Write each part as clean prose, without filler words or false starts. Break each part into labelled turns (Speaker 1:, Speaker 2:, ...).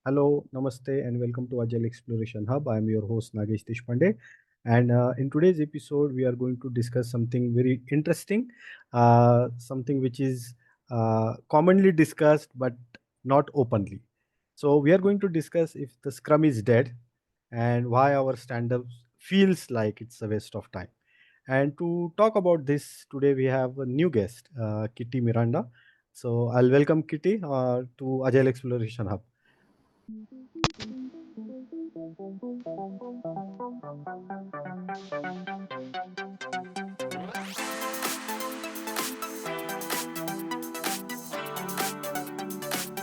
Speaker 1: Hello, namaste, and welcome to Agile Exploration Hub. I am your host Nagesh Deshpande, and in today's episode, we are going to discuss something very interesting, something which is commonly discussed but not openly. So, we are going to discuss if the Scrum is dead and why our stand-up feels like it's a waste of time. And to talk about this today, we have a new guest, Kitty Miranda. So, I'll welcome Kitty to Agile Exploration Hub.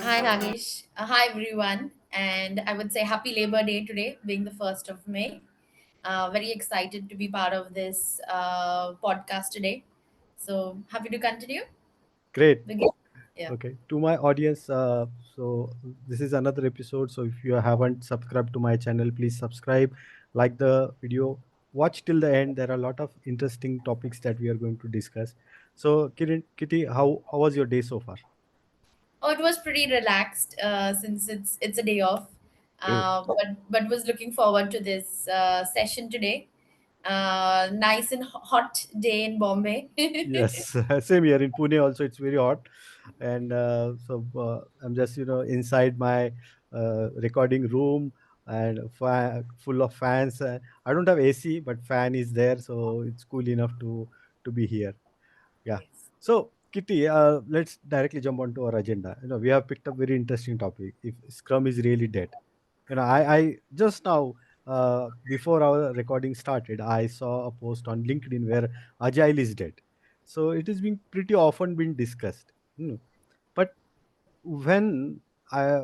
Speaker 2: Hi, Nagesh. Hi, everyone. And I would say happy Labor Day today, being the 1st of May. Very excited to be part of this podcast today. So happy to continue.
Speaker 1: Great.
Speaker 2: Begin. Yeah.
Speaker 1: Okay. To my audience, so this is another episode. So if you haven't subscribed to my channel, please subscribe, like the video, watch till the end. There are a lot of interesting topics that we are going to discuss. So, Kitty, how was your day so far?
Speaker 2: Oh, it was pretty relaxed since it's a day off.
Speaker 1: Great.
Speaker 2: But was looking forward to this session today. Nice and hot day in Bombay.
Speaker 1: Yes, same here in Pune. Also, it's very hot, and I'm just inside my recording room and full of fans. I don't have AC, but fan is there, so it's cool enough to be here. Yeah.
Speaker 2: Yes.
Speaker 1: So, Kitty, let's directly jump onto our agenda. We have picked up very interesting topic. If Scrum is really dead, I just now, before our recording started, I saw a post on LinkedIn where Agile is dead. So it is being pretty often been discussed. But when I,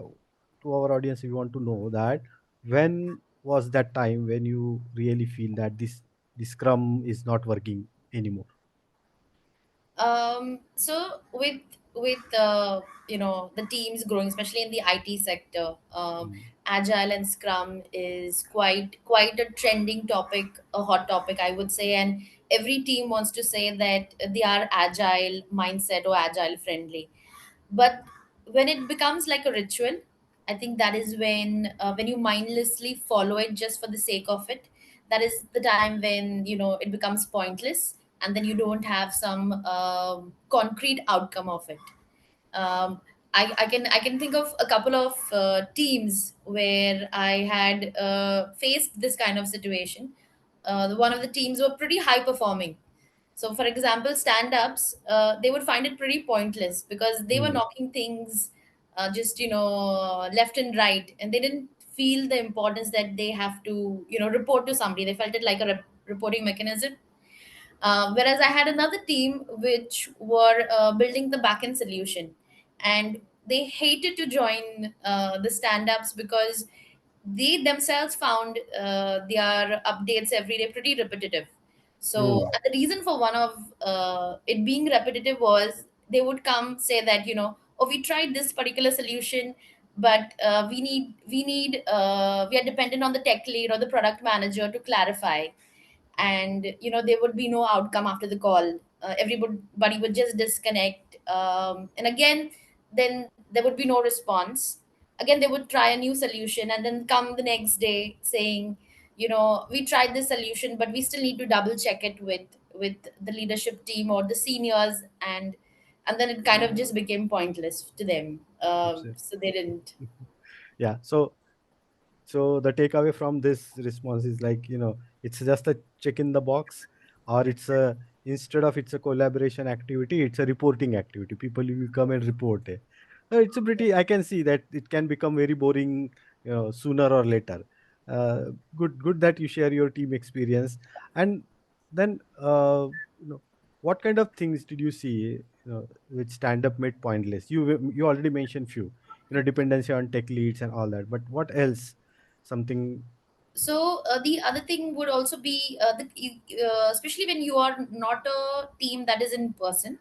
Speaker 1: to our audience, we want to know that when was that time when you really feel that this Scrum is not working anymore?
Speaker 2: So with the teams growing, especially in the IT sector,
Speaker 1: Mm,
Speaker 2: agile and scrum is quite a trending topic, a hot topic, I would say. And every team wants to say that they are agile mindset or agile friendly. But when it becomes like a ritual, I think that is when you mindlessly follow it just for the sake of it, that is the time when it becomes pointless, and then you don't have some concrete outcome of it. Um, I can think of a couple of teams where I had faced this kind of situation. One of the teams were pretty high performing. So, for example, stand ups, they would find it pretty pointless because they were
Speaker 1: mm,
Speaker 2: knocking things just, left and right. And they didn't feel the importance that they have to, report to somebody. They felt it like a reporting mechanism. Whereas I had another team which were building the backend solution, and they hated to join the stand-ups because they themselves found their updates every day pretty repetitive. So
Speaker 1: mm,
Speaker 2: and the reason for one of it being repetitive was they would come say that oh, we tried this particular solution, but we are dependent on the tech lead or the product manager to clarify, and there would be no outcome after the call. Everybody would just disconnect, and again then there would be no response. Again they would try a new solution and then come the next day saying, we tried this solution but we still need to double check it with the leadership team or the seniors, and then it kind of just became pointless to them,
Speaker 1: absolutely.
Speaker 2: so they didn't.
Speaker 1: Yeah. So the takeaway from this response is like, it's just a check in the box, or it's a instead of it's a collaboration activity, it's a reporting activity. People will come and report it. It's a pretty. I can see that it can become very boring, sooner or later. Good that you share your team experience, and then what kind of things did you see, which stand up made pointless? You already mentioned few, dependency on tech leads and all that, but what else? Something.
Speaker 2: So the other thing would also be especially when you are not a team that is in person,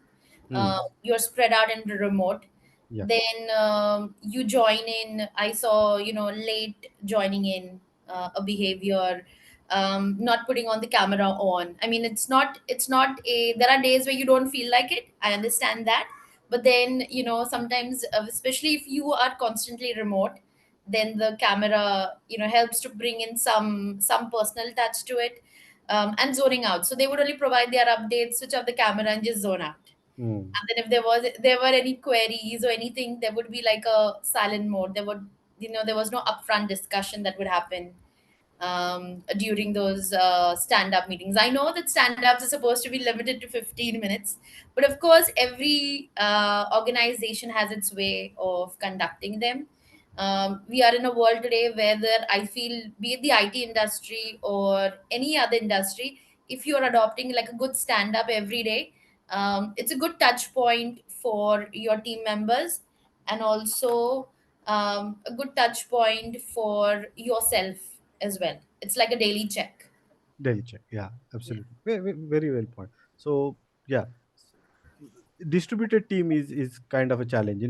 Speaker 1: Hmm.
Speaker 2: you're spread out and remote.
Speaker 1: Yeah.
Speaker 2: Then you join in. I saw late joining in, a behavior, not putting on the camera on. I mean, it's not a. There are days where you don't feel like it. I understand that, but then sometimes, especially if you are constantly remote, then the camera, helps to bring in some personal touch to it, and zoning out. So they would only provide their updates, switch off the camera, and just zone out.
Speaker 1: Hmm.
Speaker 2: And then if there were any queries or anything, there would be like a silent mode. There was no upfront discussion that would happen during those stand-up meetings. I know that stand-ups are supposed to be limited to 15 minutes, but of course, every organization has its way of conducting them. We are in a world today where I feel, be it the IT industry or any other industry, if you're adopting like a good stand-up every day, it's a good touch point for your team members, and also a good touch point for yourself as well. It's like a daily check.
Speaker 1: Daily check. Yeah,
Speaker 2: Yeah.
Speaker 1: absolutely. Very, very well point. So yeah, distributed team is kind of a challenge.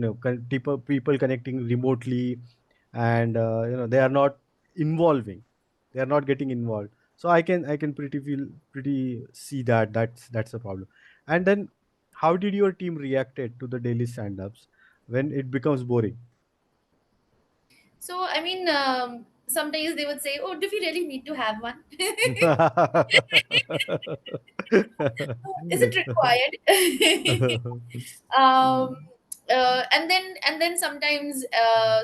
Speaker 1: People connecting remotely, and they are not involving. They are not getting involved. So I can pretty see that that's a problem. And then, how did your team reacted to the daily stand-ups when it becomes boring?
Speaker 2: So, I mean, sometimes they would say, "Oh, do we really need to have one? Is it required?" um, and then sometimes,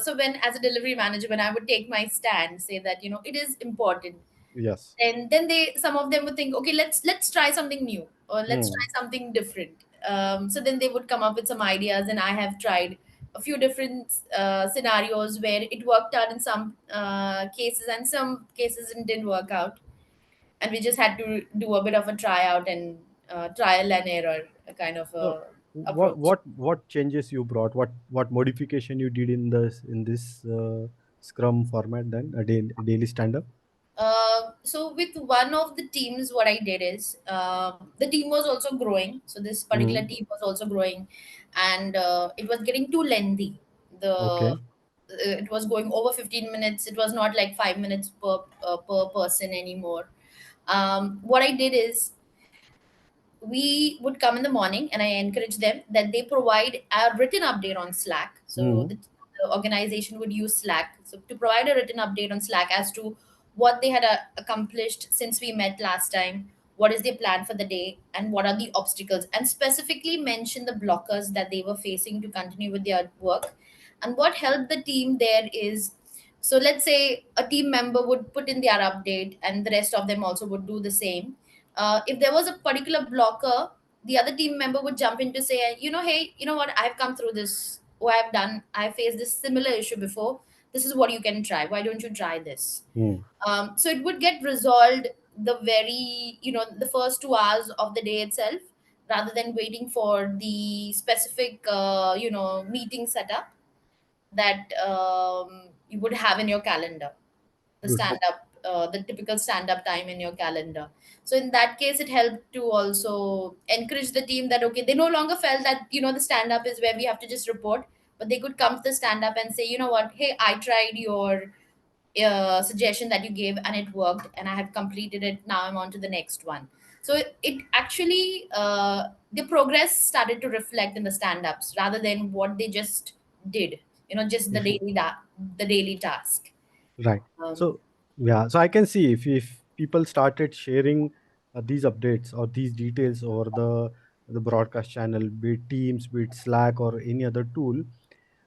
Speaker 2: so when as a delivery manager, when I would take my stand, say that it is important,
Speaker 1: Yes.
Speaker 2: then they some of them would think, okay, let's try something new, or let's
Speaker 1: Hmm.
Speaker 2: try something different. So then they would come up with some ideas, and I have tried a few different scenarios where it worked out in some cases, and some cases it didn't work out, and we just had to do a bit of a tryout and trial and error kind of
Speaker 1: So what
Speaker 2: approach.
Speaker 1: what what changes you brought? What modification you did in this Scrum format, then a daily stand up?
Speaker 2: So with one of the teams, what I did is, the team was also growing. So this particular
Speaker 1: Hmm.
Speaker 2: team was also growing, and it was getting too lengthy.
Speaker 1: Okay.
Speaker 2: It was going over 15 minutes. It was not like 5 minutes per person anymore. What I did is, we would come in the morning, and I encourage them that they provide a written update on Slack. So
Speaker 1: Hmm.
Speaker 2: the organization would use Slack, so to provide a written update on Slack as to what they had accomplished since we met last time, what is their plan for the day, and what are the obstacles, and specifically mention the blockers that they were facing to continue with their work. And what helped the team there is, so let's say a team member would put in their update, and the rest of them also would do the same. If there was a particular blocker, the other team member would jump in to say, hey, you know what, I've come through this, or I faced this similar issue before. This is what you can try. Why don't you try this?
Speaker 1: Hmm.
Speaker 2: So it would get resolved the first 2 hours of the day itself, rather than waiting for the specific, meeting setup that you would have in your calendar,
Speaker 1: Good.
Speaker 2: the typical stand up time in your calendar. So in that case, it helped to also encourage the team that, okay, they no longer felt that the stand up is where we have to just report, but they could come to the stand up and say, you know what, hey, I tried your suggestion that you gave, and it worked, and I have completed it. Now I'm on to the next one. So it actually, the progress started to reflect in the stand-ups rather than what they just did, just the daily task.
Speaker 1: Right.
Speaker 2: um,
Speaker 1: So yeah, so I can see if people started sharing these updates or these details over the broadcast channel, be it Teams, be it Slack, or any other tool.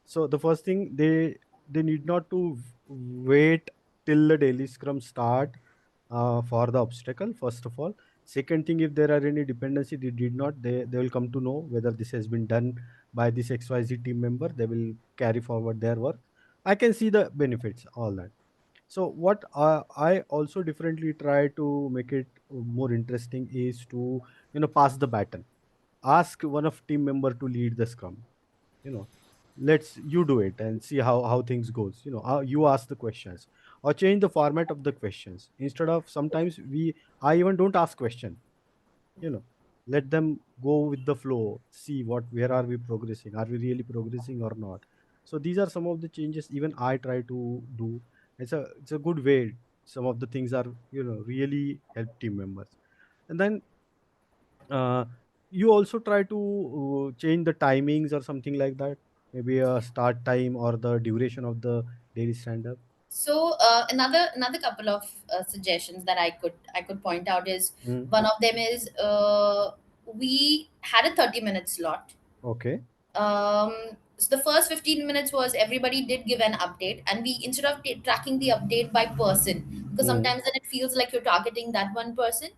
Speaker 1: So the first thing, they need not to wait till the daily scrum start for the obstacle. First of all, second thing, if there are any dependency they did not, they will come to know whether this has been done by this XYZ team member. They will carry forward their work. I can see the benefits, all that. So what I also differently try to make it more interesting is to pass the baton. Ask one of team member to lead the scrum. you know let's you do it and see how things goes. You ask the questions, or change the format of the questions. Instead of, sometimes I even don't ask question. you know let them go with the flow, see where are we progressing, are we really progressing or not. So these are some of the changes even I try to do. It's a good way. Some of the things are really help team members. And then uh, you also try to change the timings or something like that, maybe a start time or the duration of the daily stand up?
Speaker 2: So another couple of suggestions that I could point out is,
Speaker 1: Mm.
Speaker 2: one of them is, we had a 30-minute slot.
Speaker 1: Okay.
Speaker 2: um, so the first 15 minutes was everybody did give an update, and we, instead of tracking the update by person, because
Speaker 1: Mm.
Speaker 2: sometimes then it feels like you're targeting that one person,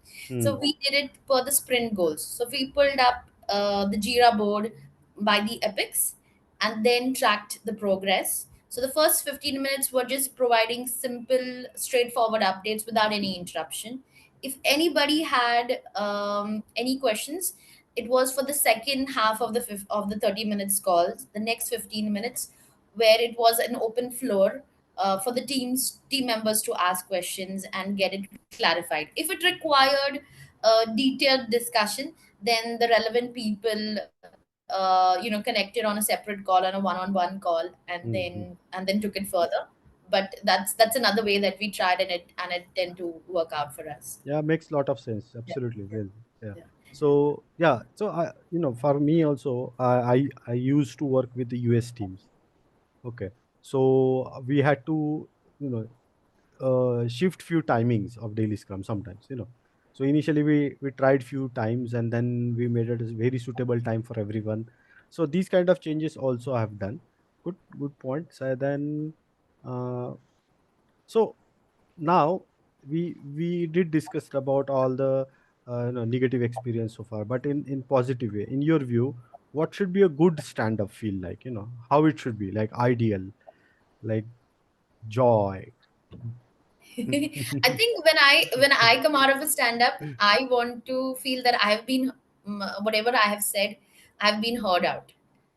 Speaker 2: so
Speaker 1: Mm.
Speaker 2: we did it per the sprint goals. So we pulled up the Jira board by the epics, and then tracked the progress. So the first 15 minutes were just providing simple straightforward updates without any interruption. If anybody had any questions, it was for the second half of the 30 minutes calls, the next 15 minutes, where it was an open floor for the team members to ask questions and get it clarified. If it required detailed discussion, then the relevant people connected on a separate call, on a one-on-one call,
Speaker 1: Mm-hmm.
Speaker 2: and then took it further. But that's another way that we tried, and it tend to work out for us.
Speaker 1: Yeah, makes a lot of sense.
Speaker 2: Yeah,
Speaker 1: Absolutely. Well, yeah.
Speaker 2: yeah.
Speaker 1: So yeah, so for me also, I used to work with the US teams. Okay. So we had to, you know, shift few timings of daily scrum sometimes, so initially we tried few times, and then we made it a very suitable time for everyone. So these kind of changes also I have done. Good points. Then uh, so now we did discuss about all the negative experience so far, but in positive way, in your view, what should be a good stand up feel like, how it should be, like ideal, like joy.
Speaker 2: I think when I come out of a stand up, I want to feel that I have been, whatever I have said, I've been heard out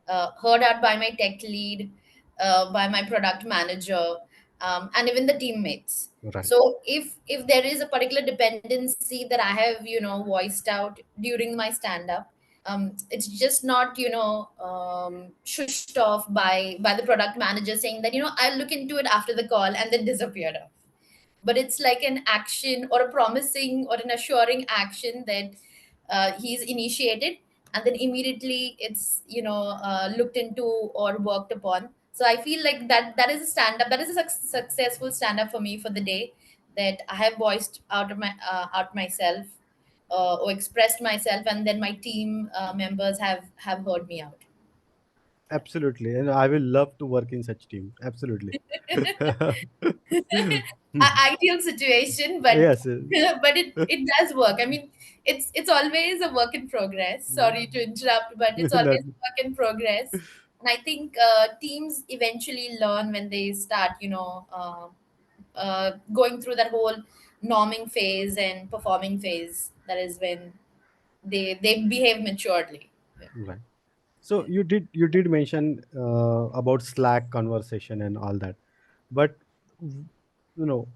Speaker 2: by my tech lead, by my product manager, and even the teammates.
Speaker 1: Right.
Speaker 2: So if there is a particular dependency that I have voiced out during my stand up, it's just not shushed off by the product manager saying that I'll look into it after the call and then disappeared off, but it's like an action or a promising or an assuring action that he's initiated, and then immediately it's looked into or worked upon. So I feel like that is a stand up, that is a successful stand up for me for the day, that I have voiced out myself, or expressed myself, and then my team members have heard me out.
Speaker 1: Absolutely, and I will love to work in such team. Absolutely.
Speaker 2: Ideal situation, but
Speaker 1: Yes.
Speaker 2: but it does work. I mean, it's always a work in progress. Sorry to interrupt, but it's always
Speaker 1: Not-
Speaker 2: a work in progress. And I think teams eventually learn when they start, going through that whole norming phase and performing phase. That is when they behave maturely.
Speaker 1: right. So you did mention about Slack conversation and all that, but w-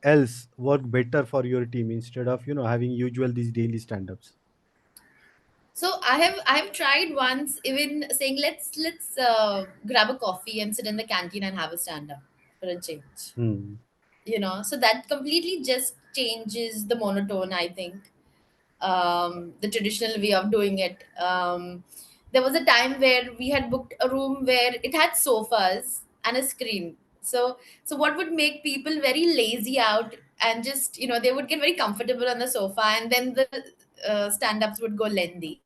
Speaker 1: else work better for your team instead of having usual these daily stand-ups?
Speaker 2: So I have tried once, even saying let's grab a coffee and sit in the canteen and have a stand up for a change.
Speaker 1: Hmm.
Speaker 2: So that completely just changes the monotone, I think. The traditional way of doing it. There was a time where we had booked a room where it had sofas and a screen. So what would make people very lazy out, and just they would get very comfortable on the sofa, and then the stand-ups would go lengthy.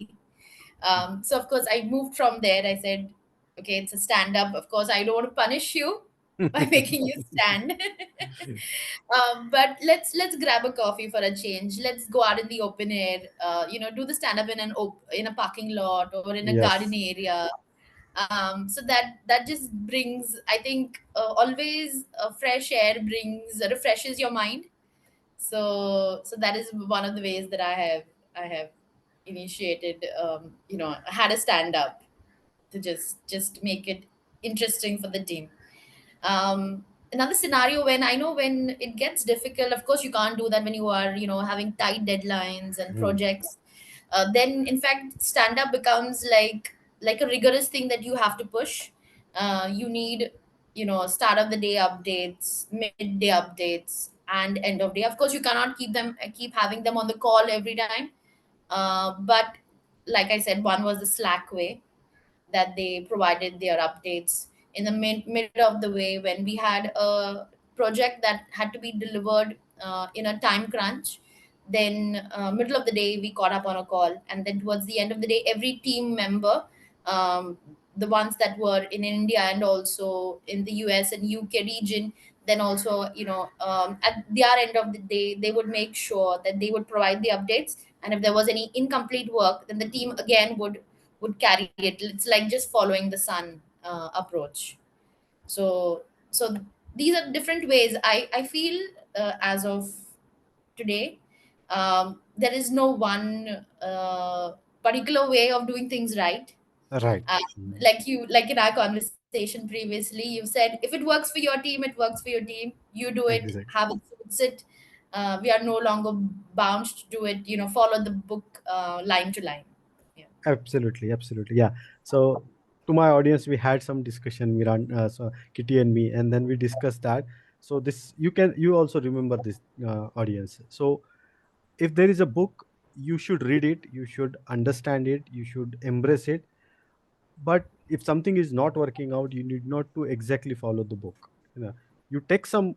Speaker 2: So of course I moved from there. I said, okay, it's a stand-up. Of course, I don't want to punish you by making you stand. But let's grab a coffee for a change. Let's go out in the open air. Do the stand up in a parking lot or in a garden
Speaker 1: Yes.
Speaker 2: area. So that just brings, I think, always fresh air brings refreshes your mind. So that is one of the ways that I have initiated. Had a stand up to just make it interesting for the team. Another scenario, when I know when it gets difficult, of course you can't do that when you are having tight deadlines and
Speaker 1: Hmm.
Speaker 2: projects. Then in fact stand up becomes like a rigorous thing that you have to push. You need start of the day updates, midday updates, and end of day. Of course you cannot keep having them on the call every time. But like I said, one was the Slack way that they provided their updates. in the mid of the way, when we had a project that had to be delivered in a time crunch. Then middle of the day we caught up on a call, and then towards the end of the day, every team member, um, the ones that were in India and also in the US and UK region, then also, at their end of the day, they would make sure that they would provide the updates, and if there was any incomplete work, then the team again would carry it. It's like just following the sun approach. So these are different ways. I feel as of today, there is no one particular way of doing things right.
Speaker 1: Right.
Speaker 2: uh,
Speaker 1: Mm.
Speaker 2: like in our conversation previously, you said if it works for your team, it works for your team. You do it,
Speaker 1: Exactly.
Speaker 2: have it suits it. We are no longer bound to do it, follow the book line to line. Yeah.
Speaker 1: Absolutely, absolutely. Yeah. So to my audience, we had some discussion, Miran, so Kitty and me, and then we discussed that. So this you also remember this, audience. So if there is a book, you should read it, you should understand it, you should embrace it. But if something is not working out, you need not to exactly follow the book. You know, you take some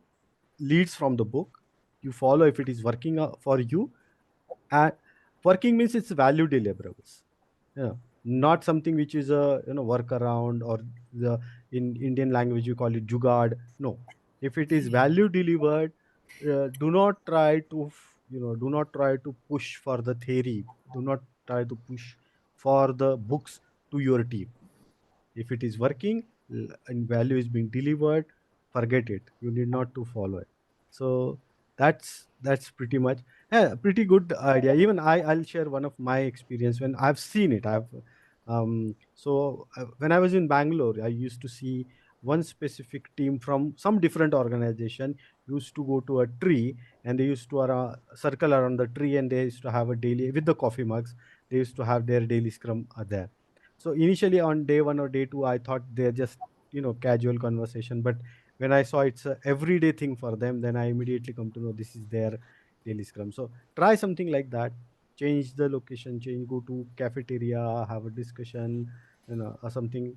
Speaker 1: leads from the book, you follow if it is working out for you. And working means it's value deliverables. Yeah, not something which is a workaround, or the in Indian language you call it jugad. No, if it is value delivered, do not try to do not try to push for the theory. Do not try to push for the books to your team. If it is working, and value is being delivered, forget it. You need not to follow it. So that's pretty much, yeah, pretty good idea. Even I'll share one of my experience when I've seen it. When I was in Bangalore, I used to see one specific team from some different organization used to go to a tree, and they used to circle around the tree, and they used to have a daily with the coffee mugs. They used to have their daily scrum there. So initially on day one or day two, I thought they're just casual conversation. But when I saw it's a everyday thing for them, then I immediately come to know this is their daily scrum. So try something like that. Change the location, go to cafeteria, have a discussion, or something.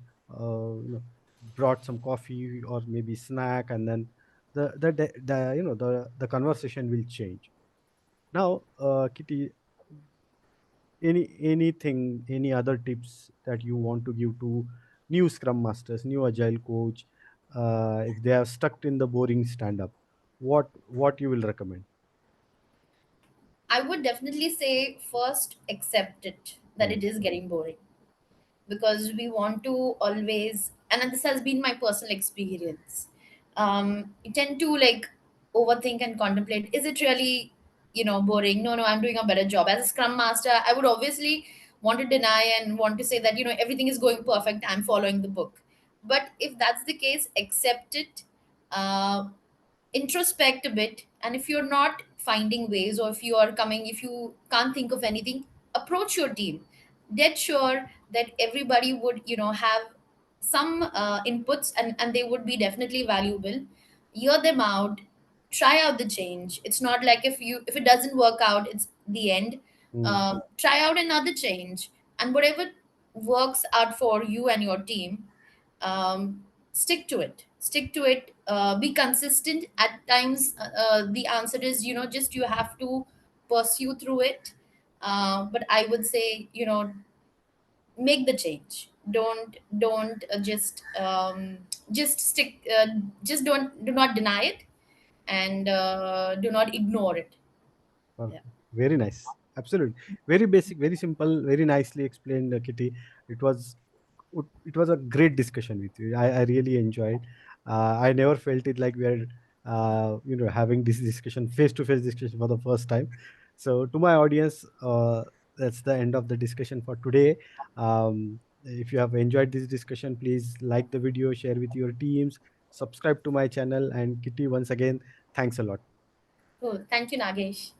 Speaker 1: Brought some coffee or maybe snack, and then the conversation will change. Now, Kitty, any other tips that you want to give to new scrum masters, new agile coach, if they are stuck in the boring stand up, what you will recommend?
Speaker 2: I would definitely say first accept it that
Speaker 1: Mm,
Speaker 2: it is getting boring, because we want to always, and this has been my personal experience, you tend to like overthink and contemplate, is it really boring? No, no, I'm doing a better job as a scrum master. I would obviously want to deny and want to say that everything is going perfect, I'm following the book. But if that's the case, accept it. uh, Introspect a bit, and if you're not finding ways, or if you can't think of anything, approach your team. Dead sure that everybody would have some inputs, and they would be definitely valuable. Hear them out, try out the change. It's not like if it doesn't work out, it's the end.
Speaker 1: mm,
Speaker 2: Try out another change, and whatever works out for you and your team, stick to it. Stick to it. Be consistent. At times the answer is just you have to pursue through it. But I would say make the change. Don't just stick just don't do not deny it, and do not ignore it. Yeah.
Speaker 1: perfect. Very nice. Absolutely. Very basic, very simple, very nicely explained, Kitty. It was it was a great discussion with you. I really enjoyed. I never felt it like we are having this discussion, face to face discussion for the first time. So to my audience, that's the end of the discussion for today. If you have enjoyed this discussion, please like the video, share with your teams, subscribe to my channel, and Kitty, once again, thanks a lot.
Speaker 2: Cool. Thank you, Nagesh.